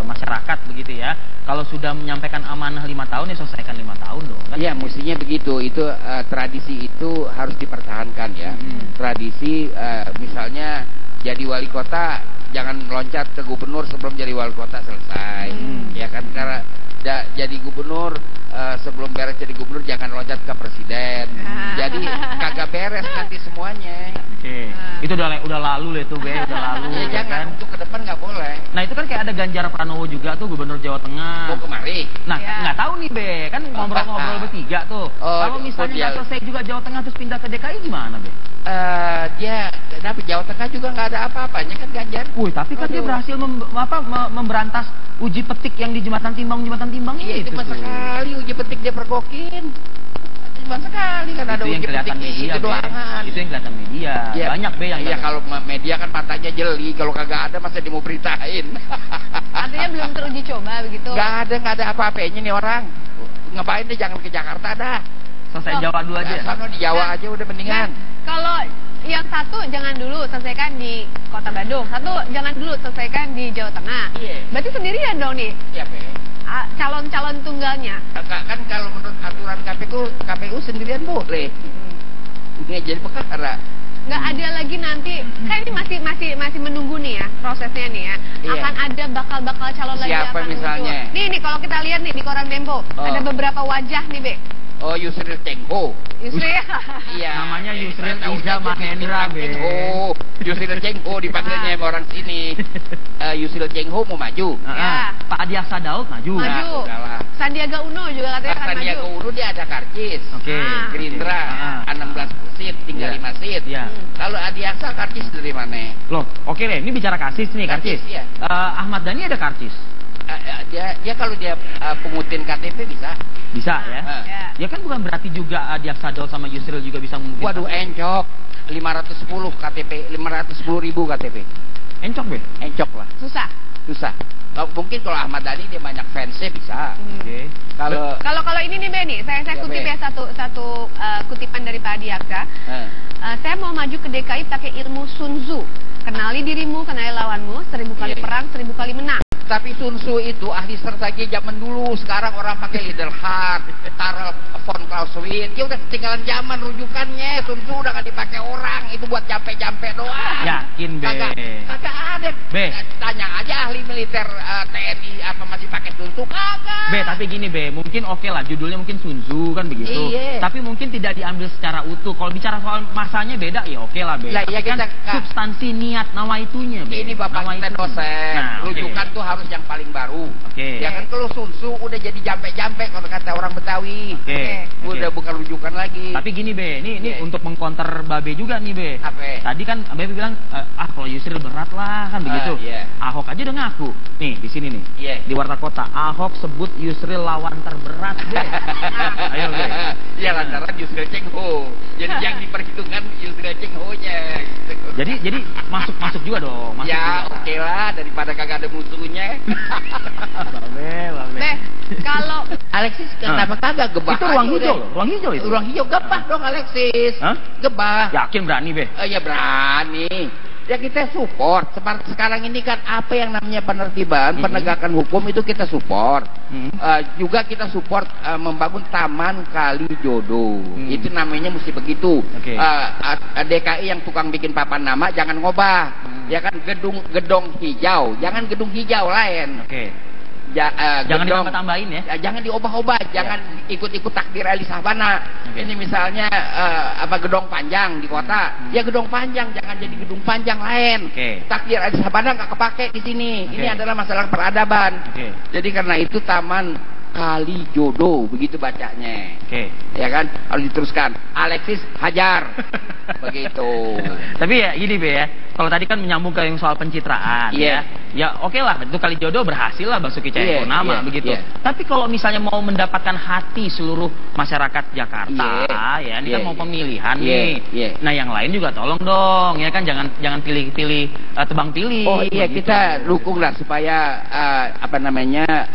masyarakat begitu ya. Kalau sudah menyampaikan amanah 5 tahun ya selesaikan 5 tahun dong kan? Iya, mestinya begitu. Itu tradisi itu harus dipertahankan ya. Tradisi misalnya jadi wali kota jangan loncat ke gubernur sebelum jadi wali kota selesai. Ya kan, karena jadi gubernur sebelum beres jadi gubernur jangan loncat ke presiden. Jadi kagak beres nanti semuanya. Itu udah lalu itu Be, udah lalu. Ya, jangan, untuk ke depan nggak boleh. Nah itu kan kayak ada Ganjar Pranowo juga tuh, gubernur Jawa Tengah. Mau kemari. Nah nggak tahu nih Be, kan ngobrol-ngobrol bertiga tuh. Kalau misalnya nggak selesai juga Jawa Tengah terus pindah ke DKI gimana Be? Tapi Jawa Tengah juga nggak ada apa-apanya kan Ganjar. Tapi kan dia berhasil memberantas uji petik yang di Jembatan Timbang Iya, itu sekali uji petik dia pergokin. Cuma sekali kan ada uji petik media, itu doangan. Itu yang kelihatan media. Ya, banyak Be yang. Iya, kalau media kan matanya jeli, kalau kagak ada masa dia mau beritain. Artinya belum teruji coba begitu. Nggak ada apa-apanya nih orang. Ngapain deh, jangan ke Jakarta dah. Selesai Jawa dulu aja. Sana di Jawa aja udah mendingan. Kalau yang satu jangan dulu selesaikan di Kota Bandung, satu jangan dulu selesaikan di Jawa Tengah. Berarti sendirian dong nih. Iya, Be. Calon-calon tunggalnya. Kan kalau menurut aturan KPU sendirian boleh. Nggak jadi perkara. Nggak ada lagi nanti, kan ini masih menunggu nih ya prosesnya nih ya. Akan ada bakal calon lagi siapa akan misalnya? Muncul. Nih kalau kita lihat nih di koran Tempo ada beberapa wajah nih Be. Oh, Yusril Cengho. Yusril. Iya. Namanya Yusril Iza Mahendra Be. Oh, Yusril Cengho dipanggilnya sama orang sini. Yusril Cengho mau maju. Pak Adiaksa Daud maju. Sandiaga Uno juga katanya akan maju. Sandiaga Uno dia ada karcis. Gerindra 16 seat, tinggal 5 seat. Kalau Adiaksa karcis dari mana? Loh, oke deh, ini bicara karcis nih, karcis. Ahmad Dhani ada karcis. Dia kalau dia pungutin KTP bisa ya. Ya kan bukan berarti juga Adiaksa Daud sama Yusril juga bisa mungkin. Waduh, encok 510 KTP, 510.000 KTP. Encok Be? Encok lah. Susah. Mungkin kalau Ahmad Dhani dia banyak fansnya bisa. Kalau ini nih Be nih, saya kutip ya satu kutipan dari Pak Adiaksa. Saya mau maju ke DKI pakai ilmu Sun Tzu. Kenali dirimu, kenali lawanmu, 1000 kali perang, 1000 kali menang. Tapi Sun Tzu itu ahli strategi zaman dulu. Sekarang orang pakai Liederhard, Karl von Clausewitz. Ya udah ketinggalan zaman rujukannya. Sun Tzu udah gak dipakai orang. Itu buat jampe-jampe doang. Yakin Be? Kagak ada. Be, tanya aja ahli militer TNI apa masih pakai Sun Tzu. Kagak. Be, tapi gini Be, mungkin oke lah judulnya mungkin Sun Tzu kan begitu. Tapi mungkin tidak diambil secara utuh. Kalau bicara soal masanya beda ya oke lah Be. Ya, kan substansi niat nawaitunya Be. Ini Bapak kita dosen. Rujukan tuh harus yang paling baru. Ya kan, kalau Sun Tzu udah jadi jampe-jampe kalau kata orang Betawi. Udah bukan rujukan lagi. Tapi gini Be, ini untuk mengkonter Babe juga nih Be. Tadi kan Babe bilang kalau Yusril berat lah kan begitu. Ahok aja udah ngaku. Nih di sini nih. Di Warta Kota, Ahok sebut Yusril lawan terberat Be. Ayo Be. Ya lantaran Yusril Cengho. Jadi yang diperhitungkan Yusril Cengho-nya. Jadi masuk juga dong. Oke lah, daripada kagak ada musuhnya. Be, kalau Alexis kenapa kagak gebah? Itu ruang hijau loh, ruang hijau itu. Ruang hijau gebah dong Alexis. Gebah. Yakin berani Be? Ya berani. Ya kita support. Sekarang ini kan apa yang namanya penertiban, penegakan hukum itu kita support. Juga kita support membangun Taman Kali Jodoh. Itu namanya mesti begitu. DKI yang tukang bikin papan nama jangan ngobah. Ya kan, gedung hijau, jangan gedung hijau lain. jangan ditambah-tambahin ya. Jangan diubah-ubah, jangan ikut-ikut takbir Ali Sabana. Ini misalnya gedong panjang di kota, ya gedong panjang, jangan jadi gedung panjang lain. Takbir Ali Sabana nggak kepake di sini. Ini adalah masalah peradaban. Jadi karena itu Taman Kalijodo, begitu bacanya. Ya kan, harus diteruskan. Alexis hajar. Begitu. Tapi ya gini Be ya, kalau tadi kan menyambung ke yang soal pencitraan ya oke lah, itu Kalijodo berhasil lah Basuki Cahayapurnama begitu. Tapi kalau misalnya mau mendapatkan hati seluruh masyarakat Jakarta ya, ini kan mau pemilihan nih. Nah yang lain juga tolong dong ya kan, jangan pilih-pilih tebang pilih. Oh iya, kita dukung lah supaya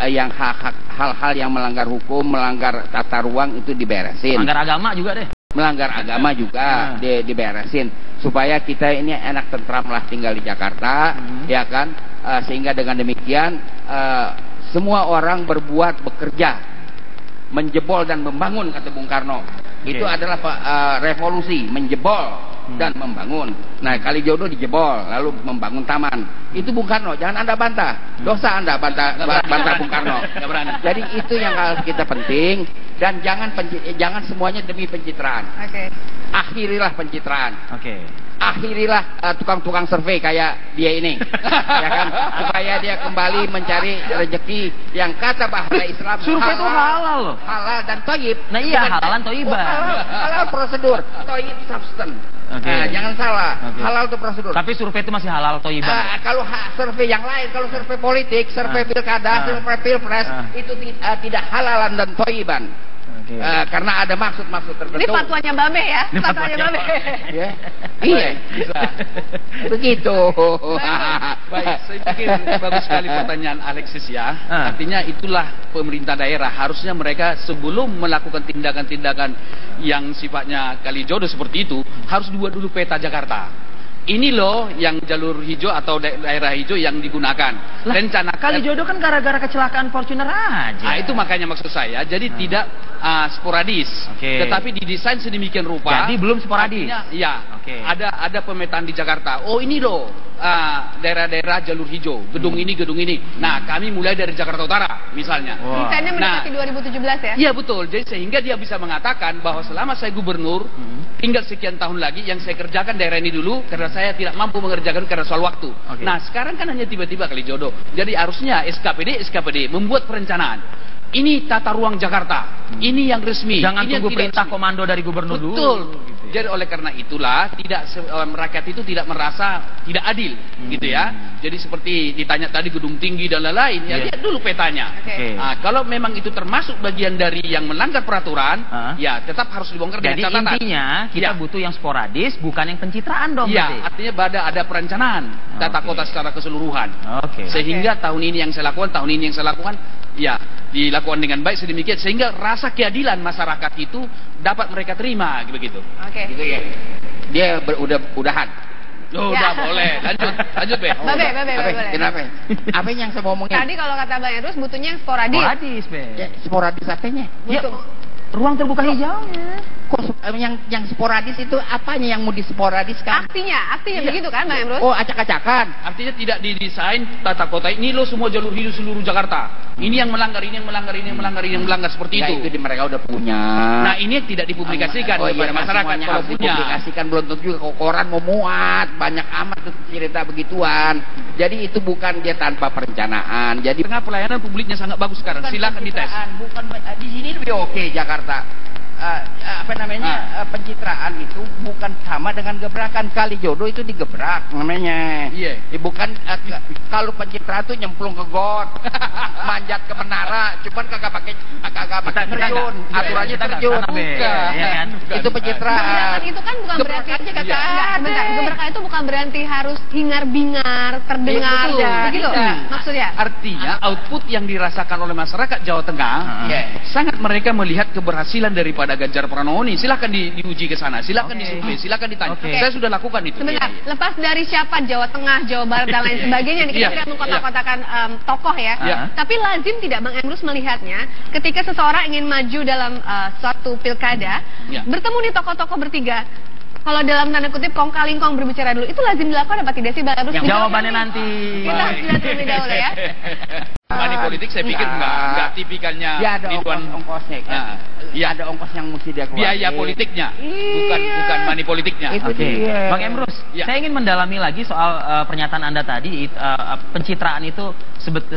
yang hal-hal yang melanggar hukum, melanggar tata ruang itu diberesin. Melanggar agama juga deh. Melanggar agama juga diberesin supaya kita ini enak tentram lah tinggal di Jakarta, ya kan, sehingga dengan demikian semua orang bekerja menjebol dan membangun, kata Bung Karno. Itu adalah revolusi, menjebol dan membangun. Nah, Kalijodo dijebol lalu membangun taman. Itu Bung Karno, jangan Anda bantah. Dosa Anda bantah Bung Karno. Jadi itu yang harus kita penting, dan jangan semuanya demi pencitraan. Akhirilah pencitraan. Akhirilah tukang-tukang survei kayak dia ini. Ya kan? Supaya dia kembali mencari rezeki yang kata bahasa Islam survei itu halal loh. Halal dan thayyib. Nah iya, halal thayyibah. Halal prosedur, thayyib substance. Nah, jangan salah. Halal itu prosedur. Tapi survei itu masih halal thayyibah. Kalau survei yang lain, kalau survei politik, survei pilkada, survei pilpres, itu tidak halalan dan thayyiban. Karena ada maksud-maksud tertentu. Ini fatwanya Mbak Be ya? Fatwanya Mbak Be. Iya, bisa. Begitu. Baik, saya pikir bagus sekali pertanyaan Alexis ya. Artinya itulah pemerintah daerah, harusnya mereka sebelum melakukan tindakan-tindakan yang sifatnya Kalijodo seperti itu, harus buat dulu peta Jakarta. Ini loh yang jalur hijau atau daerah hijau yang digunakan. Rencana Kalijodo kan gara-gara kecelakaan Fortuner aja. Nah, itu makanya maksud saya. Jadi tidak sporadis, tetapi didesain sedemikian rupa. Jadi belum sporadis. Artinya, ada pemetaan di Jakarta. Oh ini loh daerah-daerah jalur hijau, gedung ini, gedung ini. Nah, kami mulai dari Jakarta Utara misalnya. Desainnya mendekati 2017 ya? Iya betul. Jadi sehingga dia bisa mengatakan bahwa selama saya gubernur, tinggal sekian tahun lagi yang saya kerjakan daerah ini dulu karena saya tidak mampu mengerjakan karena soal waktu. Nah, sekarang kan hanya tiba-tiba Kalijodo. Jadi harusnya SKPD membuat perencanaan. Ini tata ruang Jakarta. Ini yang resmi. Jangan ini tunggu perintah komando dari gubernur dulu. Betul. Jadi oleh karena itulah rakyat itu tidak merasa tidak adil, gitu ya. Jadi seperti ditanya tadi gedung tinggi dan lain-lain, ya lihat dulu petanya. Nah, kalau memang itu termasuk bagian dari yang melanggar peraturan, ya tetap harus dibongkar dengan catatan. Jadi intinya kita butuh yang sporadis, bukan yang pencitraan dong. Iya, artinya ada perencanaan tata kota secara keseluruhan. Sehingga tahun ini yang saya lakukan, tahun ini yang saya lakukan, ya dilakukan dengan baik sedemikian sehingga rasa keadilan masyarakat itu dapat mereka terima, begitu. Gitu ya. Dia udahan. Udah boleh. Lanjut Be. Babe. Kenapa? Apa yang saya mau ngomongin? Tadi kalau kata Bang Erus butuhnya yang sporadis. Sporadis, Be. Sporadis apanya? Ruang terbuka hijaunya. Kok yang sporadis itu apanya yang mau disporadiskan? Aksinya begitu kan Bang Emrus? Oh, acak-acakan. Artinya tidak didesain tata kota ini loh semua jalur hijau seluruh Jakarta. Ini yang melanggar, ini yang melanggar, ini yang melanggar, ini yang melanggar seperti itu. Itu mereka udah punya. Nah, ini tidak dipublikasikan kepada masyarakat kalau punya. Dipublikasikan belum tentu juga koran mau muat, banyak amat tuh cerita begituan. Jadi itu bukan dia tanpa perencanaan. Jadi tengah pelayanan publiknya sangat bagus sekarang. Silakan dites. Bukan di sini lebih oke Jakarta. Pencitraan itu bukan sama dengan gebrakan. Kalijodo itu digebrak namanya. Bukan kalau pencitraan itu nyemplung ke got, manjat ke menara, cuman kagak pakai terjun, aturannya terjun. Bukan. Itu pencitraan. Itu kan bukan berarti gebrakan itu bukan berarti harus hingar-bingar, terdengar begitu. Maksudnya? Artinya output yang dirasakan oleh masyarakat Jawa Tengah sangat mereka melihat keberhasilan daripada Ganjar Pranowo ini. Silahkan diuji ke sana, silahkan disurvei, silahkan ditanya. Saya sudah lakukan itu. Sebentar, lepas dari siapa Jawa Tengah, Jawa Barat dan lain sebagainya, kita tidak mengkotak-kotakan tokoh ya. Tapi lazim tidak Bang Emrus melihatnya ketika seseorang ingin maju dalam suatu pilkada, bertemu nih tokoh-tokoh bertiga. Kalau dalam tanda kutip kong kali kong berbicara dulu, itu lazim dilakukan apa tidak sih Bang Emrus? Jawabannya nanti. Kita harus lihat terlebih dahulu ya. Money politik saya pikir enggak tipikalnya ya ada ongkosnya kan. Ya ada ongkos yang mesti dia keluarin. Biaya politiknya, bukan money politiknya. Oke. Bang Emrus, saya ingin mendalami lagi soal pernyataan Anda tadi, pencitraan itu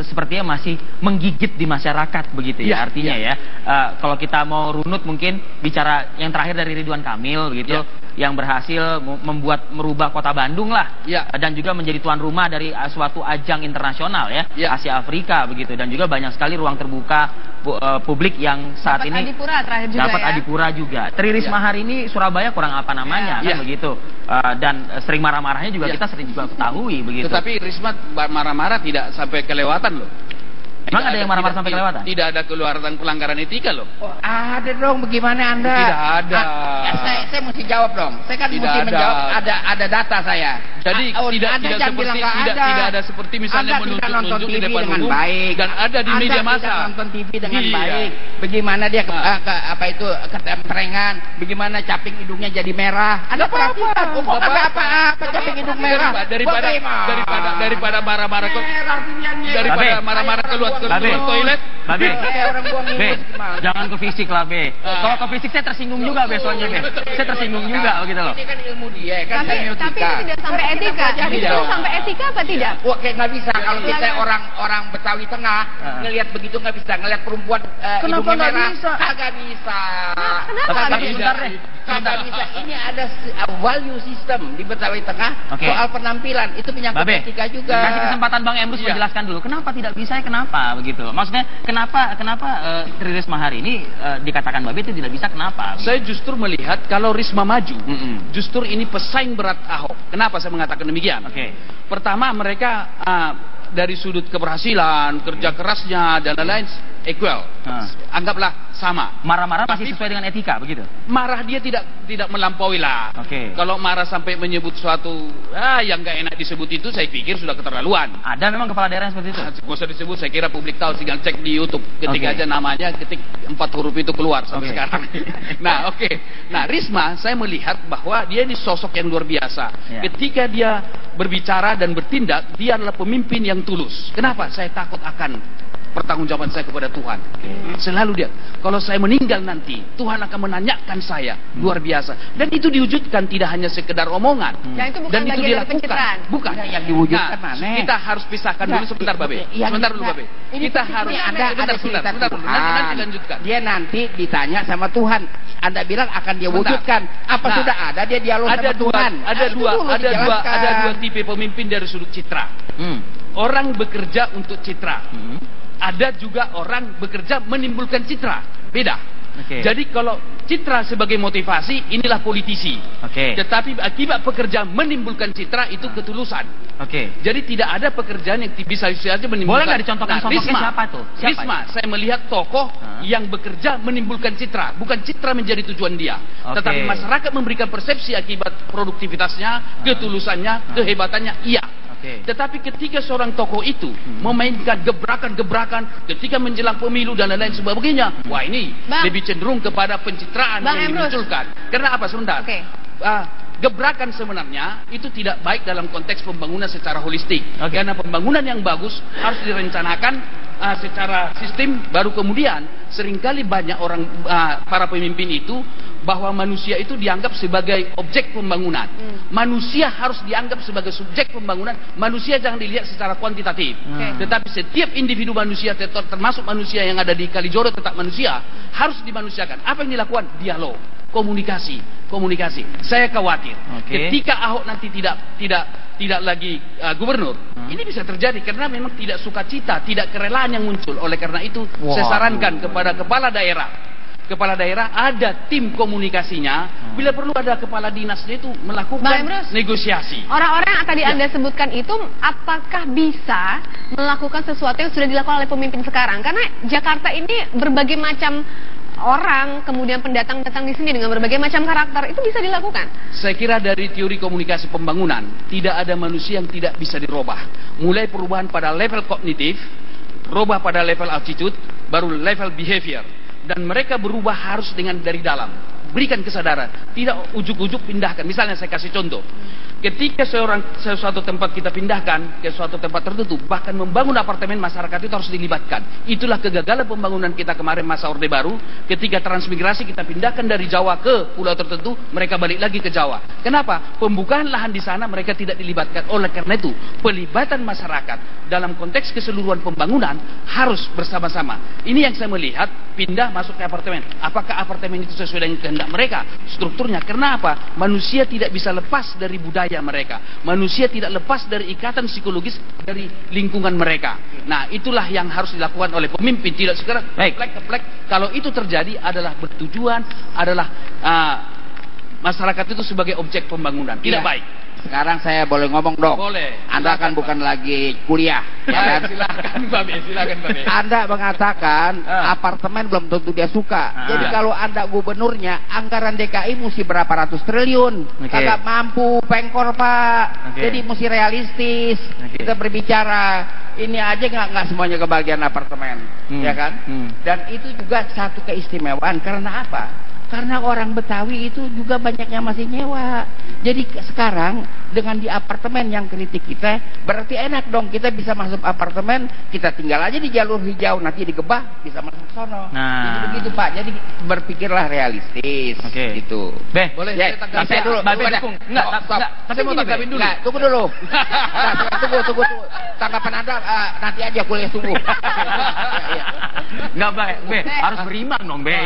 sepertinya masih menggigit di masyarakat begitu ya, artinya ya. Kalau kita mau runut mungkin bicara yang terakhir dari Ridwan Kamil begitu, yang berhasil merubah kota Bandung lah, dan juga menjadi tuan rumah dari suatu ajang internasional ya, Asia Afrika begitu, dan juga banyak sekali ruang terbuka publik yang saat ini Adipura terakhir juga dapat Adipura juga. Tri Risma hari ini Surabaya kurang apa namanya kan begitu, dan sering marah-marahnya juga kita sering juga ketahui begitu. Tetapi Risma marah-marah tidak sampai kelewatan loh. Emang ada yang marah-marah sampai kelewatan? Tidak ada kelewatan pelanggaran etika loh. Oh, ada dong, bagaimana Anda? Tidak ada. Saya mesti jawab dong. Saya kan mesti menjawab, ada data saya. Jadi tidak ada seperti misalnya menunjuk-nunjuk di depan umum baik. Dan ada di media massa. Anda nonton TV dengan baik. Bagaimana dia ketemprengan, bagaimana caping hidungnya jadi merah. Anda perhatikan. Apa caping hidung merah? Daripada marah-marah keluar toilet. Babe, jangan ke fisik lah, Be. Kalau ke fisik saya tersinggung juga besoknya, Be. Saya tersinggung juga begitu loh. Ini kan ilmu dia, kan tapi tidak sampai etika. Itu sampai etika apa tidak? Wah, kayak nggak bisa kalau kita orang Betawi Tengah ngelihat begitu nggak bisa, ngelihat perempuan hidungnya merah, kagak bisa. Tapi sebentar deh. Kagak bisa. Ini ada value system di Betawi Tengah soal penampilan, itu menyangkut etika juga. Kasih kesempatan Bang Emrus menjelaskan dulu kenapa tidak bisa, kenapa begitu. Maksudnya kenapa Tri Risma hari ini dikatakan Babe itu tidak bisa, kenapa? Saya justru melihat kalau Risma maju, justru ini pesaing berat Ahok. Kenapa saya mengatakan demikian? Pertama, mereka dari sudut keberhasilan, kerja kerasnya dan lain-lain equal. Anggaplah sama. Marah-marah masih sesuai dengan etika begitu. Marah dia tidak melampaui lah. Kalau marah sampai menyebut suatu yang nggak enak disebut itu, saya pikir sudah keterlaluan. Ada memang kepala daerah yang seperti itu. Nggak usah disebut, saya kira publik tahu, tinggal cek di YouTube. Ketik aja namanya, ketik 4 huruf itu keluar sampai sekarang. Nah, Nah, Risma saya melihat bahwa dia ini sosok yang luar biasa. Ketika dia berbicara dan bertindak, dia adalah pemimpin yang tulus. Kenapa? Saya takut akan pertanggungjawaban saya kepada Tuhan. Selalu dia, kalau saya meninggal nanti, Tuhan akan menanyakan saya. Luar biasa. Dan itu diwujudkan, tidak hanya sekedar omongan. Dan itu dilakukan. Bukan yang diwujudkan. Kita harus pisahkan dulu sebentar, Babe. Sebentar dulu, Babe. Kita harus sebentar. Nanti lanjutkan. Dia nanti ditanya sama Tuhan. Anda bilang akan dia wujudkan. Apa sudah ada dia dialog sama Tuhan? Ada dua tipe pemimpin dari sudut citra. Orang bekerja untuk citra. Ada juga orang bekerja menimbulkan citra. Beda. Jadi kalau citra sebagai motivasi, inilah politisi. Tetapi akibat pekerjaan menimbulkan citra, itu ketulusan. Jadi tidak ada pekerjaan yang bisa saja menimbulkan. Boleh nggak dicontohkan sosoknya siapa tuh? Risma, saya melihat tokoh yang bekerja menimbulkan citra. Bukan citra menjadi tujuan dia. Tetapi masyarakat memberikan persepsi akibat produktivitasnya, ketulusannya, kehebatannya, iya. Tetapi ketika seorang tokoh itu memainkan gebrakan-gebrakan ketika menjelang pemilu dan lain-lain sebagainya, wah ini lebih cenderung kepada pencitraan yang dimunculkan. Karena apa? Sebentar. Gebrakan sebenarnya itu tidak baik dalam konteks pembangunan secara holistik. Karena pembangunan yang bagus harus direncanakan secara sistem, baru kemudian seringkali banyak orang para pemimpin itu bahwa manusia itu dianggap sebagai objek pembangunan. Manusia harus dianggap sebagai subjek pembangunan. Manusia jangan dilihat secara kuantitatif. Tetapi setiap individu manusia, termasuk manusia yang ada di Kalijodo tetap manusia, harus dimanusiakan. Apa yang dilakukan? Dialog, komunikasi. Saya khawatir ketika Ahok nanti tidak lagi gubernur, ini bisa terjadi karena memang tidak sukacita, tidak kerelaan yang muncul. Oleh karena itu, saya sarankan kepada kepala daerah ada tim komunikasinya. Bila perlu ada kepala dinasnya itu melakukan negosiasi. Orang-orang yang tadi Anda sebutkan itu, apakah bisa melakukan sesuatu yang sudah dilakukan oleh pemimpin sekarang? Karena Jakarta ini berbagai macam orang, kemudian pendatang-datang di sini dengan berbagai macam karakter, itu bisa dilakukan. Saya kira dari teori komunikasi pembangunan, tidak ada manusia yang tidak bisa dirubah. Mulai perubahan pada level kognitif, rubah pada level attitude, baru level behavior. Dan mereka berubah harus dari dalam. berikan kesadaran, tidak ujuk-ujuk pindahkan. Misalnya saya kasih contoh, ketika sesuatu tempat kita pindahkan ke suatu tempat tertentu, bahkan membangun apartemen, masyarakat itu harus dilibatkan. Itulah kegagalan pembangunan kita kemarin masa Orde Baru, ketika transmigrasi kita pindahkan dari Jawa ke pulau tertentu, mereka balik lagi ke Jawa. Kenapa? Pembukaan lahan di sana mereka tidak dilibatkan. Oleh karena itu, pelibatan masyarakat dalam konteks keseluruhan pembangunan harus bersama-sama. Ini yang saya melihat, pindah masuk ke apartemen. Apakah apartemen itu sesuai dengan kehendak mereka? Strukturnya. Karena apa? Manusia tidak bisa lepas dari budaya mereka. Manusia tidak lepas dari ikatan psikologis dari lingkungan mereka. Nah, itulah yang harus dilakukan oleh pemimpin. Tidak sekarang keplek. Kalau itu terjadi adalah bertujuan, adalah masyarakat itu sebagai objek pembangunan. Tidak baik. Sekarang saya boleh ngomong dong? Boleh. Anda kan bukan lagi kuliah, ya kan? Silakan Babe. Anda mengatakan apartemen belum tentu dia suka. Jadi kalau Anda gubernurnya, anggaran DKI mesti berapa ratus triliun. Kagak mampu, pengkor Pak. Jadi mesti realistis. Kita berbicara. Ini aja nggak semuanya kebagian apartemen, ya kan? Dan itu juga satu keistimewaan. Karena apa? Karena orang Betawi itu juga banyaknya masih nyewa. Jadi sekarang dengan di apartemen yang kritik kita, berarti enak dong, kita bisa masuk apartemen, kita tinggal aja di jalur hijau, nanti digebah bisa masuk ke sono. Jadi begitu Pak. Jadi berpikirlah realistis. Gitu. Boleh ya, saya dulu. Enggak, saya mau tanggapin dulu. Tunggu dulu. Tunggu. Tanggapan Anda nanti aja kuliah tunggu. Enggak, Be, harus berimbang dong, Be.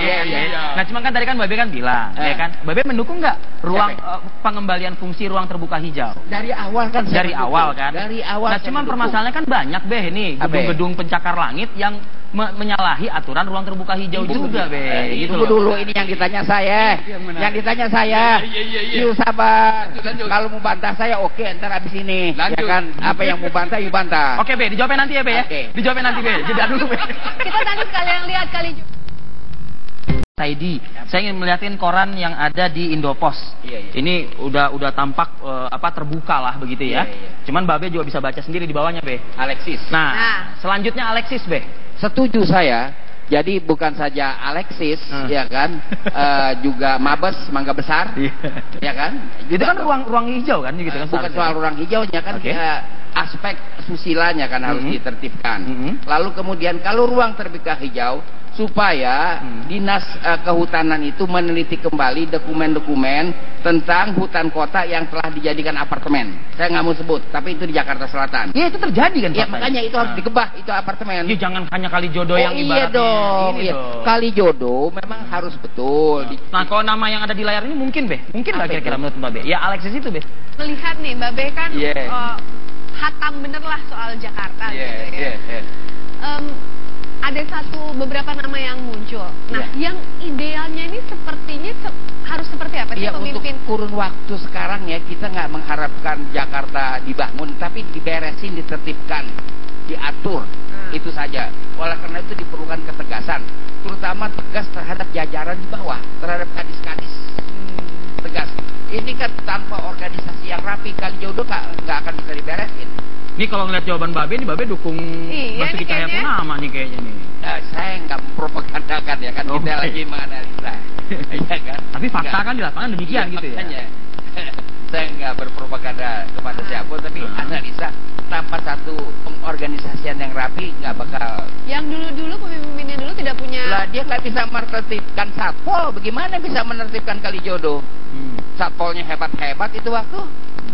Nah, cuma kan tadi kan Babe kan bilang, ya kan? Babe mendukung nggak ruang pengembalian fungsi ruang terbuka hijau? Dari awal kan. Dari awal kan. Nah, cuman permasalahannya kan banyak, Be, ini gedung-gedung pencakar langit yang menyalahi aturan ruang terbuka hijau juga, Be. Gitu dulu, ini yang ditanya saya. Yang ditanya saya. Yuk sabar. Kalau mau bantah saya oke, ntar abis ini. Ya kan? Apa yang mau bantah, yuk bantah. Oke, Be, dijawabin nanti ya, Be ya. Dijawabin nanti, Be. Jeda dulu, Be. Kita nanti sekalian lihat kali Saidi, saya ingin melihatin koran yang ada di Indopos. Ini udah tampak terbuka lah begitu ya. Cuman Babe juga bisa baca sendiri di bawahnya, Be. Alexis. Nah, selanjutnya Alexis, Be. Setuju saya. Jadi bukan saja Alexis, ya kan, juga Mabes, Mangga Besar, ya kan. Itu kan ruang hijau kan, gitu kan. Bukan soal ruang hijaunya kan, aspek susilanya kan harus ditertibkan. Lalu kemudian kalau ruang terbuka hijau, supaya dinas kehutanan itu meneliti kembali dokumen-dokumen tentang hutan kota yang telah dijadikan apartemen. Saya nggak mau sebut, tapi itu di Jakarta Selatan. Ya itu terjadi kan? Ya makanya itu harus digebah, itu apartemen. Ya jangan hanya Kalijodo yang ibaratnya. Dong. Kalijodo memang harus betul. Nah kalau nama yang ada di layar ini mungkin, Be? Mungkin nggak kira-kira menurut Babe? Ya Alexis itu, Be. Melihat nih, Babe kan hatam bener lah soal Jakarta gitu ya. Ada beberapa nama yang muncul. Nah, yang idealnya ini sepertinya harus seperti apa sih pemimpin? Untuk kurun waktu sekarang ya, kita nggak mengharapkan Jakarta dibangun, tapi diberesin, ditertibkan, diatur. Itu saja. Oleh karena itu diperlukan ketegasan, terutama tegas terhadap jajaran di bawah, terhadap kadis-kadis. Tegas. Ini kan tanpa organisasi yang rapi, Kalijodo nggak akan bisa diberesin. Ini kalau ngeliat jawaban Babe, ini Babe dukung Basuki Cahayapurnama nih kayaknya nih. Saya nggak mempropagandakan ya kan, kita lagi menganalisa. Ya kan? Tapi fakta kan di lapangan demikian gitu ya. Saya nggak berpropaganda kepada siapa, tapi analisa tanpa satu pengorganisasian yang rapi nggak bakal. Yang dulu pemimpinnya dulu tidak punya. Lah dia nggak bisa menertibkan satpol, bagaimana bisa menertibkan Kalijodo? Satpolnya hebat-hebat itu waktu.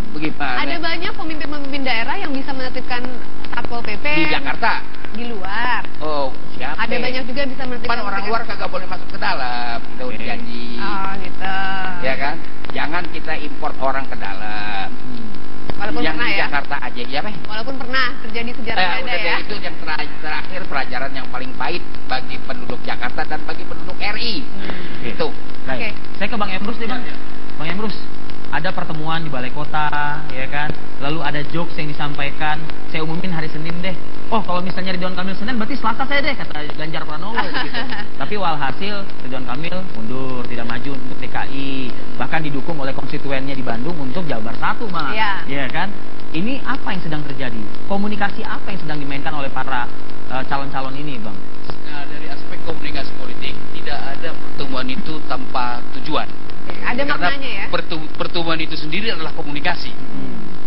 Bagaimana? Ada banyak pemimpin-pemimpin daerah yang bisa menertibkan Satpol PP di Jakarta, di luar. Oh, siapa? Ada banyak juga bisa menertibkan. Orang luar kagak boleh masuk ke dalam, kita udah janji. Oh, gitu. Ya kan? Jangan kita import orang ke dalam. Walaupun yang pernah di Jakarta aja, ya Pak? Walaupun pernah terjadi sejarah ada ya. Itu yang terakhir pelajaran yang paling pahit bagi penduduk Jakarta dan bagi penduduk RI. Itu. Baik. Saya ke Bang Emrus deh, Bang. Bang Emrus, ada pertemuan di Balai Kota, ya kan? Lalu ada jokes yang disampaikan, saya umumin hari Senin deh. Oh, kalau misalnya Ridwan Kamil Senin, berarti Selasa saya deh, kata Ganjar Pranowo gitu. Tapi walhasil Ridwan Kamil mundur, tidak maju untuk DKI, bahkan didukung oleh konstituennya di Bandung untuk Jabar 1, Bang. Iya kan? Ini apa yang sedang terjadi? Komunikasi apa yang sedang dimainkan oleh para calon-calon ini, Bang? Nah, dari aspek komunikasi politik, tidak ada pertemuan itu tanpa tujuan. sendiri adalah komunikasi.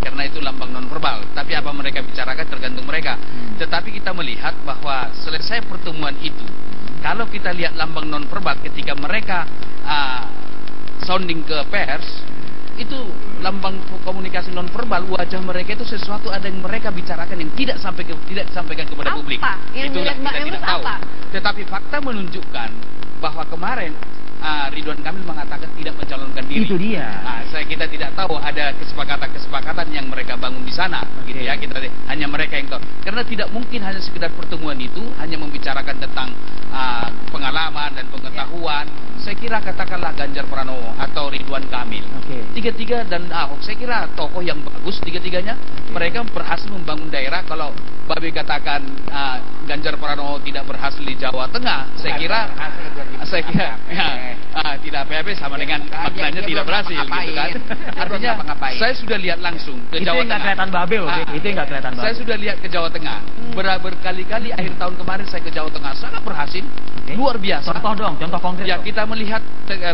Karena itu lambang nonverbal. Tapi apa mereka bicarakan tergantung mereka. Tetapi kita melihat bahwa selesai pertemuan itu, kalau kita lihat lambang nonverbal ketika mereka sounding ke pers, itu lambang komunikasi nonverbal, wajah mereka itu sesuatu ada yang mereka bicarakan yang tidak disampaikan kepada publik. Itulah kita tidak tahu. Tetapi fakta menunjukkan bahwa kemarin Ridwan Kamil mengatakan tidak mencalonkan diri. Itu dia. Kita tidak tahu ada kesepakatan yang mereka bangun di sana. Gitu ya, kita hanya mereka yang tahu. Karena tidak mungkin hanya sekedar pertemuan itu hanya membicarakan tentang pengalaman dan pengetahuan. Saya kira katakanlah Ganjar Pranowo atau Ridwan Kamil. Tiga-tiga dan Ahok, saya kira tokoh yang bagus tiga-tiganya. Mereka berhasil membangun daerah. Kalau Babe katakan Ganjar Pranowo tidak berhasil di Jawa Tengah, saya kira tidak PHP sama dengan maknanya tidak berhasil gitu kan. Artinya saya sudah lihat langsung ke Jawa Tengah. Itu nggak kelihatan Babe loh, itu nggak kelihatan Babe. Saya sudah lihat ke Jawa Tengah. Berkali-kali akhir tahun kemarin saya ke Jawa Tengah, sangat berhasil, luar biasa. Contoh dong, contoh konkret. Ya, kita melihat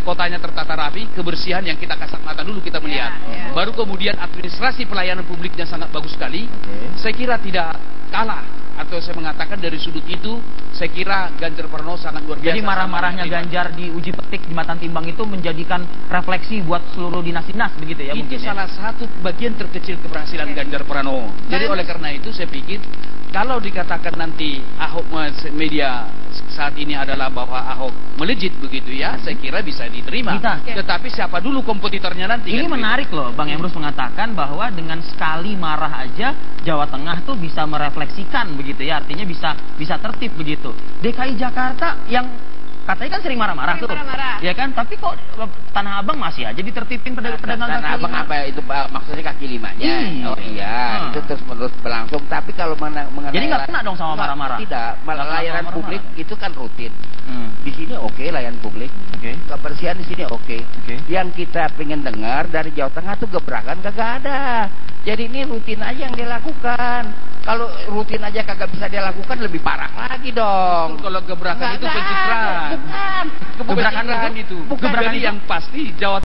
kotanya tertata rapi, kebersihan yang kita kasat mata dulu kita melihat. Baru kemudian administrasi pelayanan publiknya sangat bagus sekali. Saya kira tidak kalah, atau saya mengatakan dari sudut itu saya kira Ganjar Pranowo sangat luar biasa. Jadi marah-marahnya Ganjar di uji petik di Matan Timbang itu menjadikan refleksi buat seluruh dinas-dinas begitu ya? Itu salah satu bagian terkecil keberhasilan Ganjar Pranowo. Jadi oleh karena itu saya pikir kalau dikatakan nanti Ahok media saat ini adalah bahwa Ahok melejit begitu ya, saya kira bisa diterima. Tetapi siapa dulu kompetitornya nanti? Ini kan menarik loh, Bang Emrus mengatakan bahwa dengan sekali marah aja Jawa Tengah tuh bisa merefleksikan begitu ya, artinya bisa tertib begitu. DKI Jakarta yang katanya kan sering marah-marah tuh, ya kan? Tapi kok Tanah Abang masih aja ditertibin pedagang Tanah Abang apa itu maksudnya kaki limanya? Oh iya, itu terus menerus berlangsung. Tapi kalau mengenai jadi nggak kena dong sama marah-marah? Tidak, layanan publik itu kan rutin. Di sini oke, layanan publik, kebersihan di sini oke. Yang kita pengen dengar dari Jawa Tengah tuh gebrakan kagak ada. Jadi ini rutin aja yang dilakukan. Kalau rutin aja kagak bisa dilakukan, lebih parah lagi dong. Kalau gebrakan itu pencitraan. Bukan. Gebrakan itu. Bukan. Jadi yang pasti Jawa